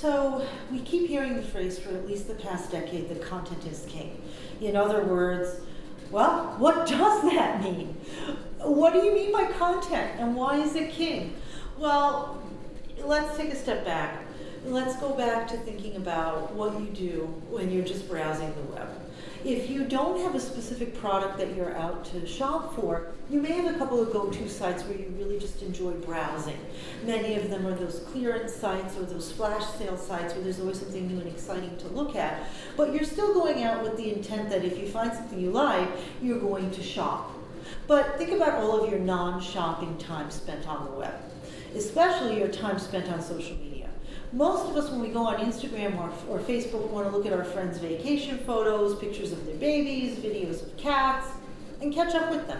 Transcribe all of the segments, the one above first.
So we keep hearing the phrase for at least the past decade that content is king. In other words, well, what does that mean? What do you mean by content and why is it king? Well, let's take a step back. Let's go back to thinking about what you do when you're just browsing the web. If you don't have a specific product that you're out to shop for, you may have a couple of go-to sites where you really just enjoy browsing. Many of them are those clearance sites or those flash sale sites where there's always something new and exciting to look at. But you're still going out with the intent that if you find something you like, you're going to shop. But think about all of your non-shopping time spent on the web, especially your time spent on social media. Most of us, when we go on Instagram or Facebook, want to look at our friends' vacation photos, pictures of their babies, videos of cats, and catch up with them.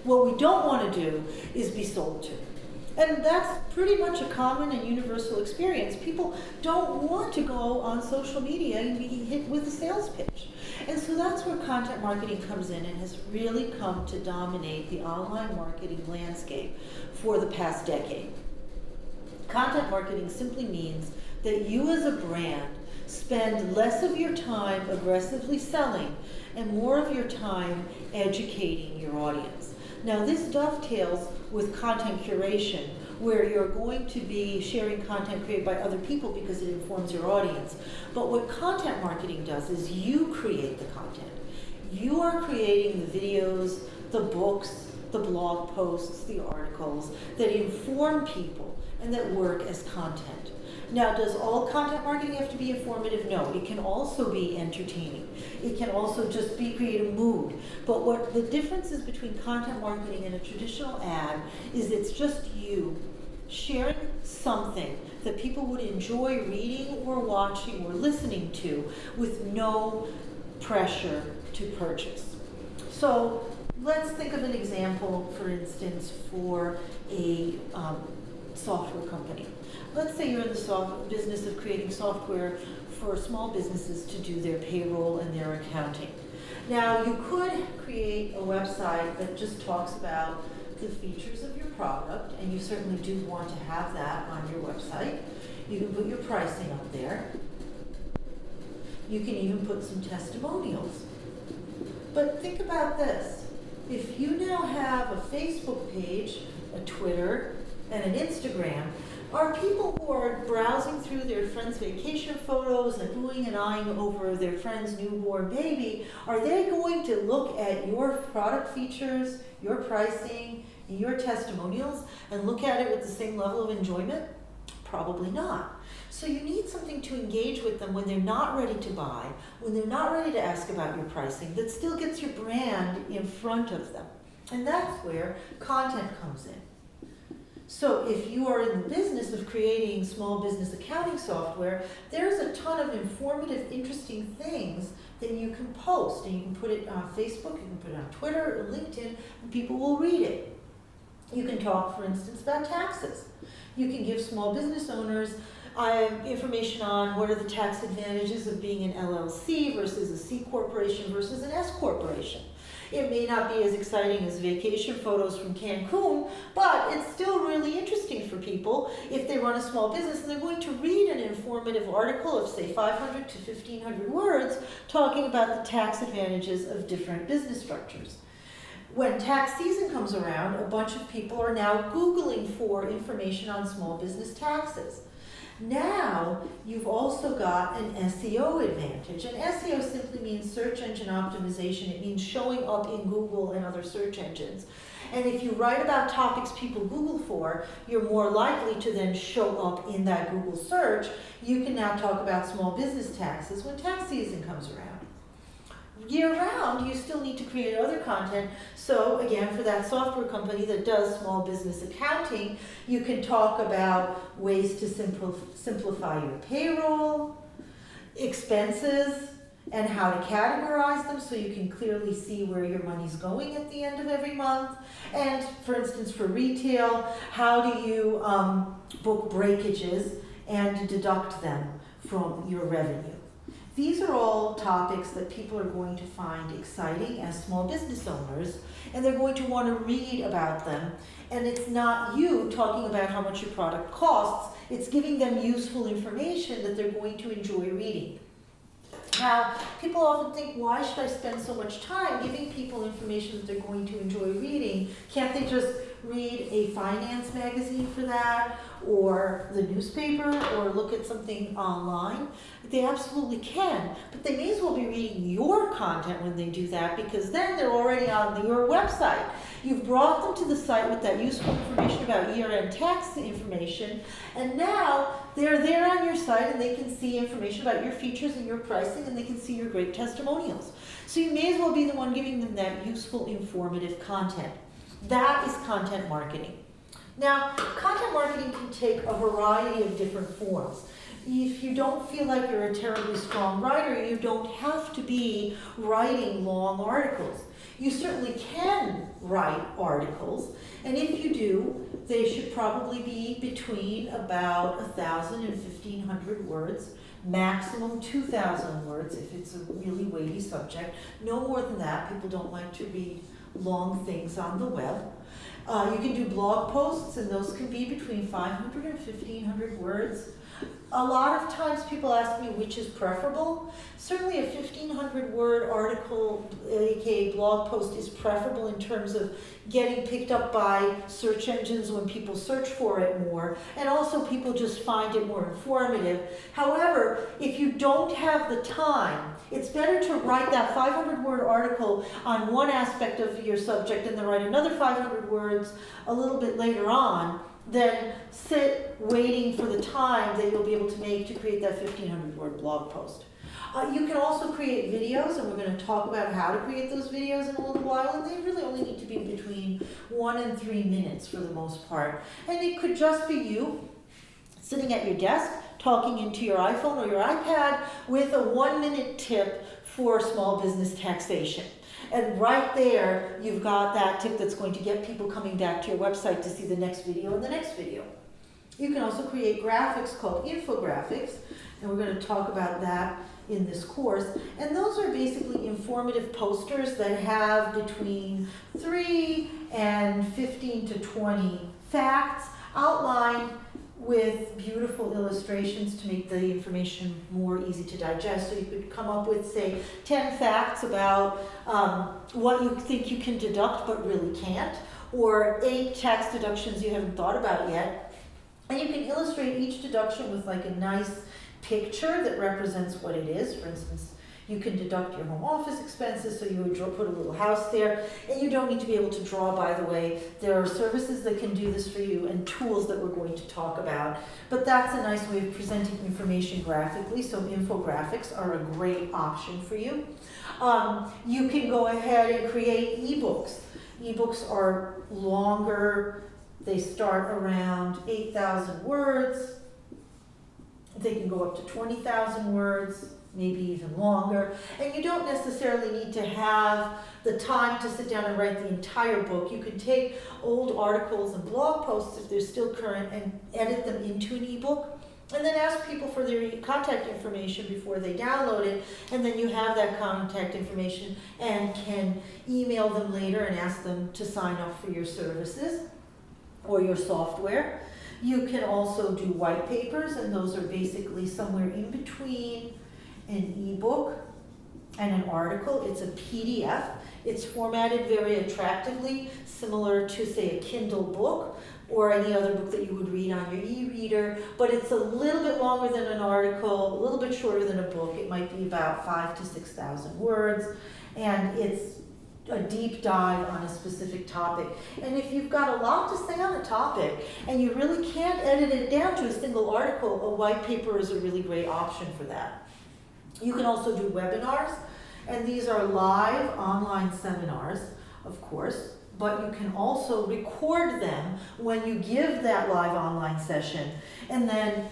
What we don't want to do is be sold to. And that's pretty much a common and universal experience. People don't want to go on social media and be hit with a sales pitch. And so that's where content marketing comes in and has really come to dominate the online marketing landscape for the past decade. Content marketing simply means that you as a brand spend less of your time aggressively selling and more of your time educating your audience. Now this dovetails with content curation, where you're going to be sharing content created by other people because it informs your audience. But what content marketing does is you create the content. You are creating the videos, the books, the blog posts, the articles that inform people and that work as content. Now, does all content marketing have to be informative? No, it can also be entertaining. It can also just create a mood. But what the difference is between content marketing and a traditional ad is it's just you sharing something that people would enjoy reading or watching or listening to with no pressure to purchase. So let's think of an example, for instance, for a software company. Let's say you're in the business of creating software for small businesses to do their payroll and their accounting. Now, you could create a website that just talks about the features of your product, and you certainly do want to have that on your website. You can put your pricing up there. You can even put some testimonials. But think about this. If you now have a Facebook page, a Twitter, and an Instagram, are people who are browsing through their friends' vacation photos and oohing and eyeing over their friend's newborn baby, are they going to look at your product features, your pricing, and your testimonials and look at it with the same level of enjoyment? Probably not. So you need something to engage with them when they're not ready to buy, when they're not ready to ask about your pricing, that still gets your brand in front of them. And that's where content comes in. So if you are in the business of creating small business accounting software, there's a ton of informative, interesting things that you can post. And you can put it on Facebook, you can put it on Twitter or LinkedIn, and people will read it. You can talk, for instance, about taxes. You can give small business owners information on what are the tax advantages of being an LLC versus a C corporation versus an S corporation. It may not be as exciting as vacation photos from Cancun, but it's still really interesting for people if they run a small business and they're going to read an informative article of, say, 500 to 1,500 words talking about the tax advantages of different business structures. When tax season comes around, a bunch of people are now Googling for information on small business taxes. Now, you've also got an SEO advantage. And SEO simply means search engine optimization. It means showing up in Google and other search engines. And if you write about topics people Google for, you're more likely to then show up in that Google search. You can now talk about small business taxes when tax season comes around. Year-round, you still need to create other content. So again, for that software company that does small business accounting, you can talk about ways to simplify your payroll, expenses, and how to categorize them so you can clearly see where your money's going at the end of every month. And for instance, for retail, how do you book breakages and deduct them from your revenue? These are all topics that people are going to find exciting as small business owners, and they're going to want to read about them. And it's not you talking about how much your product costs, It's giving them useful information that they're going to enjoy reading. Now, people often think, why should I spend so much time giving people information that they're going to enjoy reading? Can't they just read a finance magazine for that, or the newspaper, or look at something online? They absolutely can, but they may as well be reading your content when they do that, because then they're already on your website. You've brought them to the site with that useful information about year-end tax information, and now they're there on your site and they can see information about your features and your pricing, and they can see your great testimonials. So you may as well be the one giving them that useful, informative content. That is content marketing. Now, content marketing can take a variety of different forms. If you don't feel like you're a terribly strong writer, you don't have to be writing long articles. You certainly can write articles, and if you do, they should probably be between about 1,000 and 1,500 words, maximum 2,000 words if it's a really weighty subject. No more than that. People don't like to read long things on the web. You can do blog posts, and those can be between 500 and 1,500 words. A lot of times people ask me which is preferable. Certainly a 1,500 word article, aka blog post, is preferable in terms of getting picked up by search engines when people search for it more, and also people just find it more informative. However, if you don't have the time, it's better to write that 500 word article on one aspect of your subject and then write another 500 words a little bit later on, then sit waiting for the time that you'll be able to make to create that 1,500 word blog post. You can also create videos, and we're going to talk about how to create those videos in a little while, and they really only need to be between 1 and 3 minutes for the most part. And it could just be you sitting at your desk, talking into your iPhone or your iPad with a 1-minute tip for small business taxation. And right there, you've got that tip that's going to get people coming back to your website to see the next video and the next video. You can also create graphics called infographics, and we're going to talk about that in this course. And those are basically informative posters that have between 3 and 15 to 20 facts outlined with beautiful illustrations to make the information more easy to digest. So you could come up with, say, 10 facts about what you think you can deduct but really can't, or 8 tax deductions you haven't thought about yet. And you can illustrate each deduction with like a nice picture that represents what it is. For instance, you can deduct your home office expenses, so you would put a little house there. And you don't need to be able to draw, by the way. There are services that can do this for you and tools that we're going to talk about. But that's a nice way of presenting information graphically, so infographics are a great option for you. You can go ahead and create ebooks. Ebooks are longer. They start around 8,000 words. They can go up to 20,000 words, maybe even longer. And you don't necessarily need to have the time to sit down and write the entire book. You can take old articles and blog posts, if they're still current, and edit them into an ebook. And then ask people for their contact information before they download it. And then you have that contact information and can email them later and ask them to sign up for your services or your software. You can also do white papers, and those are basically somewhere in between an ebook and an article. It's a PDF. It's formatted very attractively, similar to, say, a Kindle book or any other book that you would read on your e-reader, but it's a little bit longer than an article, a little bit shorter than a book. It might be about 5,000 to 6,000 words, and it's a deep dive on a specific topic. And if you've got a lot to say on a topic and you really can't edit it down to a single article, a white paper is a really great option for that. You can also do webinars, and these are live online seminars, of course, but you can also record them when you give that live online session, and then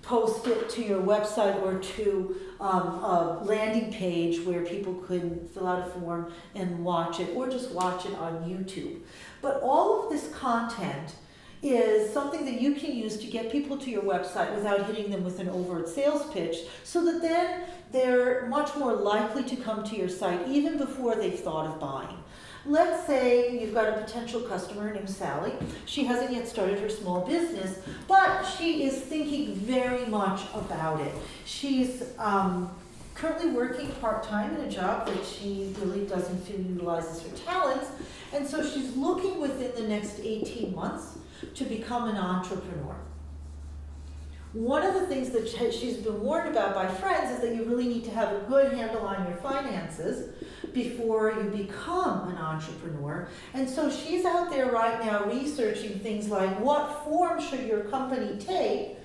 post it to your website or to a landing page where people could fill out a form and watch it, or just watch it on YouTube. But all of this content is something that you can use to get people to your website without hitting them with an overt sales pitch, so that then they're much more likely to come to your site even before they've thought of buying. Let's say you've got a potential customer named Sally. She hasn't yet started her small business, but she is thinking very much about it. She's currently working part-time in a job that she really doesn't feel utilizes her talents, and so she's looking within the next 18 months to become an entrepreneur. One of the things that she's been warned about by friends is that you really need to have a good handle on your finances before you become an entrepreneur. And so she's out there right now researching things like, what form should your company take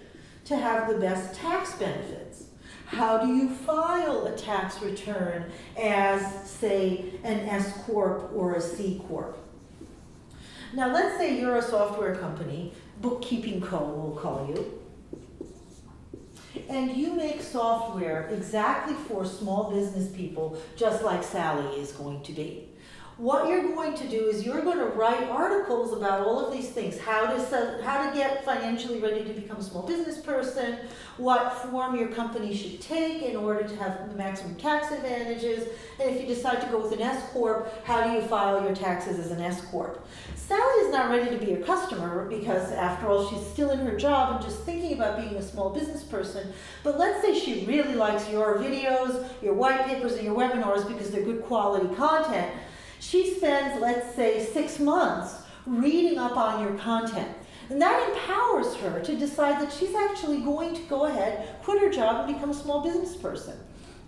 to have the best tax benefits? How do you file a tax return as, say, an S Corp or a C Corp? Now let's say you're a software company, Bookkeeping Co. we'll call you, and you make software exactly for small business people, just like Sally is going to be. What you're going to do is you're going to write articles about all of these things, how to get financially ready to become a small business person, what form your company should take in order to have the maximum tax advantages, and if you decide to go with an S Corp, how do you file your taxes as an S Corp. Sally is not ready to be your customer because, after all, she's still in her job and just thinking about being a small business person. But let's say she really likes your videos, your white papers, and your webinars because they're good quality content. She spends, let's say, 6 months reading up on your content. And that empowers her to decide that she's actually going to go ahead, quit her job, and become a small business person.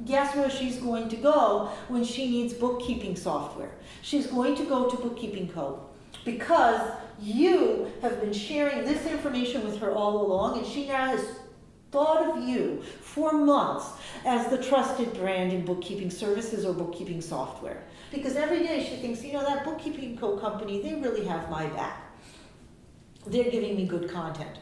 Guess where she's going to go when she needs bookkeeping software? She's going to go to Bookkeeping Co. because you have been sharing this information with her all along, and she now has thought of you for months as the trusted brand in bookkeeping services or bookkeeping software. Because every day she thinks, that Bookkeeping Co. company, they really have my back. They're giving me good content,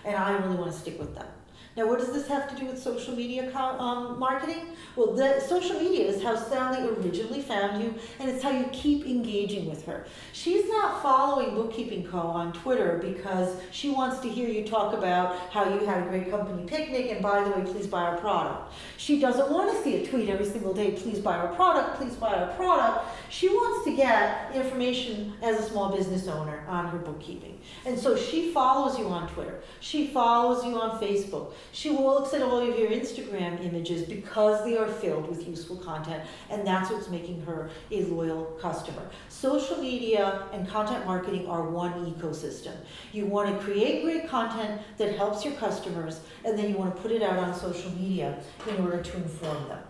and I really want to stick with them. Now, what does this have to do with social media marketing? Well, the social media is how Sally originally found you, and it's how you keep engaging with her. She's not following Bookkeeping Co. on Twitter because she wants to hear you talk about how you had a great company picnic, and by the way, please buy our product. She doesn't want to see a tweet every single day, please buy our product, please buy our product. She wants to get information as a small business owner on her bookkeeping. And so she follows you on Twitter. She follows you on Facebook. She looks at all of your Instagram images because they are filled with useful content, and that's what's making her a loyal customer. Social media and content marketing are one ecosystem. You want to create great content that helps your customers, and then you want to put it out on social media in order to inform them.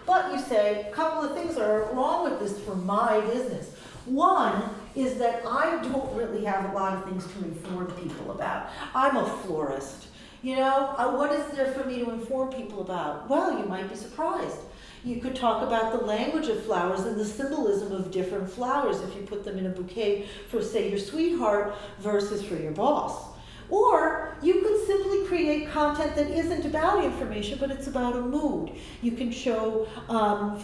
But you say, a couple of things are wrong with this for my business. One is that I don't really have a lot of things to inform people about. I'm a florist. What is there for me to inform people about? Well, you might be surprised. You could talk about the language of flowers and the symbolism of different flowers if you put them in a bouquet for, say, your sweetheart versus for your boss. Or you could simply create content that isn't about information, but it's about a mood. You can show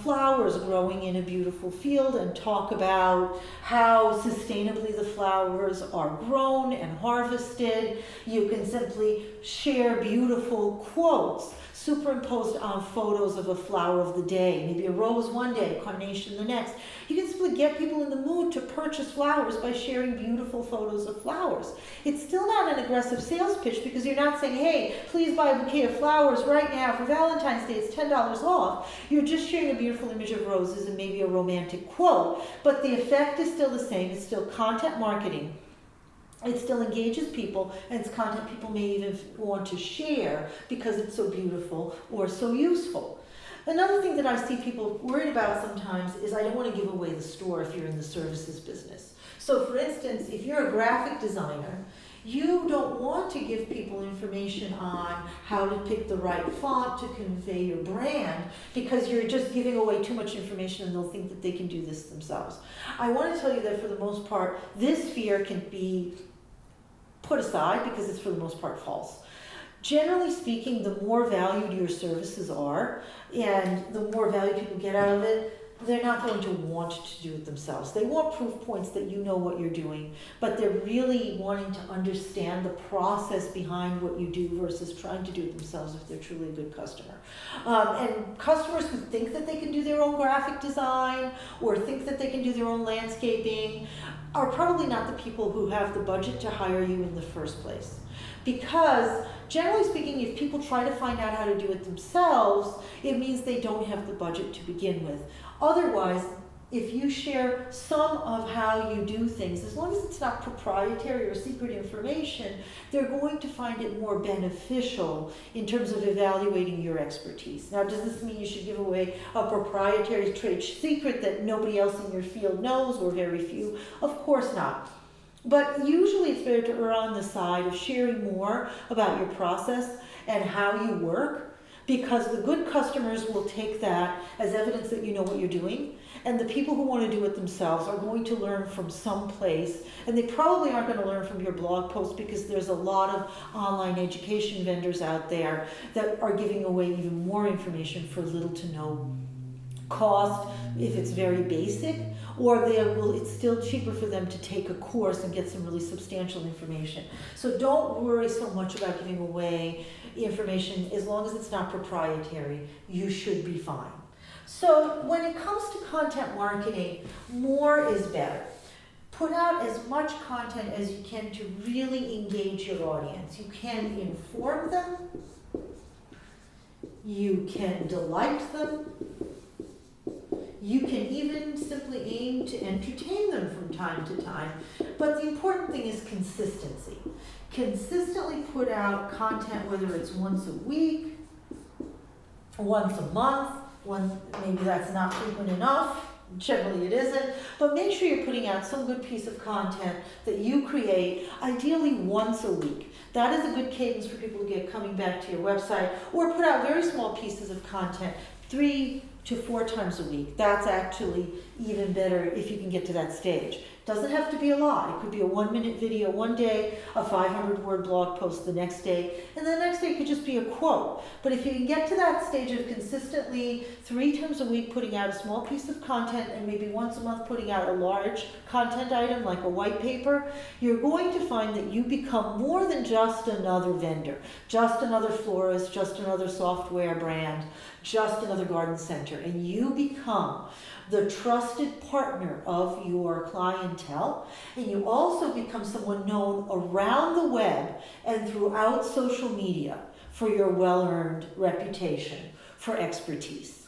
flowers growing in a beautiful field and talk about how sustainably the flowers are grown and harvested. You can simply share beautiful quotes superimposed on photos of a flower of the day, maybe a rose one day, a carnation the next. You can simply get people in the mood to purchase flowers by sharing beautiful photos of flowers. It's still not an aggressive sales pitch because you're not saying, hey, please buy a bouquet of flowers right now for Valentine's Day, it's $10 off. You're just sharing a beautiful image of roses and maybe a romantic quote, but the effect is still the same. It's still content marketing. It still engages people, and it's content people may even want to share because it's so beautiful or so useful. Another thing that I see people worried about sometimes is I don't want to give away the store if you're in the services business. So for instance, if you're a graphic designer, you don't want to give people information on how to pick the right font to convey your brand because you're just giving away too much information and they'll think that they can do this themselves. I want to tell you that for the most part, this fear can be put aside because it's for the most part false. Generally speaking, the more valued your services are and the more value people get out of it, they're not going to want to do it themselves. They want proof points that you know what you're doing, but they're really wanting to understand the process behind what you do versus trying to do it themselves if they're truly a good customer. And customers who think that they can do their own graphic design or think that they can do their own landscaping are probably not the people who have the budget to hire you in the first place. Because generally speaking, if people try to find out how to do it themselves, it means they don't have the budget to begin with. Otherwise, if you share some of how you do things, as long as it's not proprietary or secret information, they're going to find it more beneficial in terms of evaluating your expertise. Now, does this mean you should give away a proprietary trade secret that nobody else in your field knows, or very few? Of course not. But usually it's better to err on the side of sharing more about your process and how you work, because the good customers will take that as evidence that you know what you're doing, and the people who want to do it themselves are going to learn from some place, and they probably aren't going to learn from your blog post, because there's a lot of online education vendors out there that are giving away even more information for little to no cost if it's very basic, or it's still cheaper for them to take a course and get some really substantial information. So don't worry so much about giving away information. As long as it's not proprietary, you should be fine. So when it comes to content marketing, more is better. Put out as much content as you can to really engage your audience. You can inform them, you can delight them, you can even simply aim to entertain them from time to time. But the important thing is consistency. Consistently put out content, whether it's once a week, once a month, maybe that's not frequent enough. Generally it isn't, but make sure you're putting out some good piece of content that you create, ideally once a week. That is a good cadence for people to get coming back to your website, or put out very small pieces of content 3 to 4 times a week. That's actually even better if you can get to that stage. Doesn't have to be a lot. It could be a 1-minute video one day, a 500-word blog post the next day, and the next day it could just be a quote. But if you can get to that stage of consistently 3 times a week putting out a small piece of content, and maybe once a month putting out a large content item like a white paper, you're going to find that you become more than just another vendor, just another florist, just another software brand, just another garden center, and you become the trusted partner of your clientele, and you also become someone known around the web and throughout social media for your well-earned reputation for expertise.